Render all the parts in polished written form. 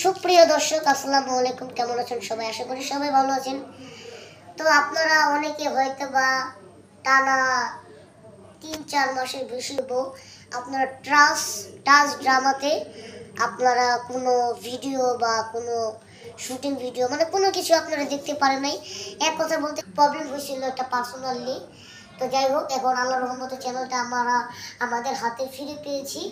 সুপ্রিয় দর্শক আসসালামু আলাইকুম, কেমন আছেন সবাই? আশা করি সবাই ভালো আছেন। তো আপনারা অনেকে হয়তো বা টানা ৩-৪ মাসের বেশি আপনারা টাচ ড্রামাতে আপনারা কোনো ভিডিও বা কোনো শুটিং ভিডিও মানে কোনো কিছু আপনারা দেখতে পারেন নাই। এক কথা বলতে প্রবলেম হয়েছিল একটা পার্সোনালি। তো যাই হোক, এখন আল্লাহর রহমতে চ্যানেলটা আমাদের হাতে ফিরে পেয়েছি।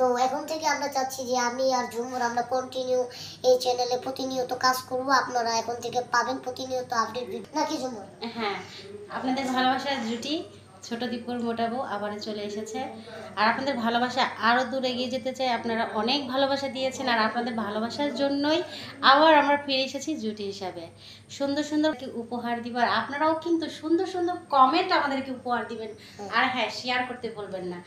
তো এখন থেকে আমরা চাচ্ছি যে আমি আর ঝুমুর আমরা কন্টিনিউ এই চ্যানেলে প্রতিনিয়ত কাজ করব। আপনারা এখন থেকে পাবেন প্রতিনিয়ত আপডেট ভিডিও, নাকি ঝুমুর? হ্যাঁ, আপনাদের ভালোবাসার জুটি ছোট দীপুর মোটাবো আবার চলে এসেছে। আর আপনাদের ভালোবাসা আরও দূর এগিয়ে যেতে চাই। আপনারা অনেক ভালোবাসা দিয়েছেন, আর আপনাদের ভালোবাসার জন্যই আবার আমরা ফিরে এসেছি জুটি হিসাবে। সুন্দর সুন্দর উপহার দিব, আর আপনারাও কিন্তু সুন্দর সুন্দর কমেন্ট আমাদেরকে উপহার দিবেন। আর হ্যাঁ, শেয়ার করতে বলবেন না,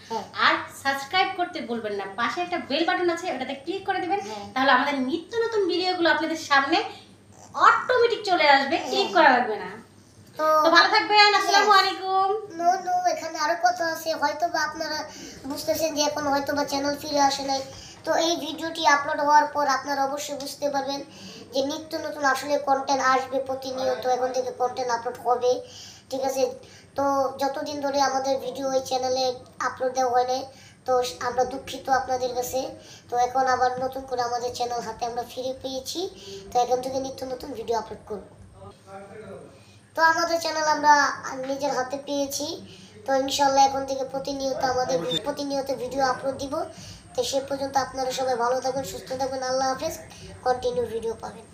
আর সাবস্ক্রাইব করতে বলবেন না। পাশে একটা বেল বাটন আছে, ওটাতে ক্লিক করে দিবেন। তাহলে আমাদের নিত্য নতুন ভিডিওগুলো আপনাদের সামনে অটোমেটিক চলে আসবে, ক্লিক করা লাগবে না। তো ভালো থাকবেন, আসসালামু আলাইকুম। নো, এখানে আরো কথা আছে। হয়তো বা আপনারা বুঝতেছেন যে এখন হয়তো বা চ্যানেল ফিরে আসে নাই। তো এই ভিডিওটি আপলোড হওয়ার পর আপনারা অবশ্যই বুঝতে পারবেন যে নিত্য নতুন আসলে কন্টেন্ট আসবে প্রতিনিয়ত। এখন থেকে কন্টেন্ট আপলোড হবে, ঠিক আছে? তো যতদিন ধরে আমাদের ভিডিও এই চ্যানেলে আপলোড দেওয়া হয় নাই, তো আমরা দুঃখিত আপনাদের কাছে। তো এখন আবার নতুন করে আমাদের চ্যানেল হাতে আমরা ফিরে পেয়েছি। তো এখন থেকে নিত্য নতুন ভিডিও আপলোড করব। তো আমাদের চ্যানেল আমরা নিজের হাতে পেয়েছি। তো ইনশাল্লাহ এখন থেকে প্রতিনিয়ত ভিডিও আপলোড দিব। তো সে পর্যন্ত আপনারা সবাই ভালো থাকবেন, সুস্থ থাকবেন। আল্লাহ হাফেজ। কন্টিনিউ ভিডিও পাবেন।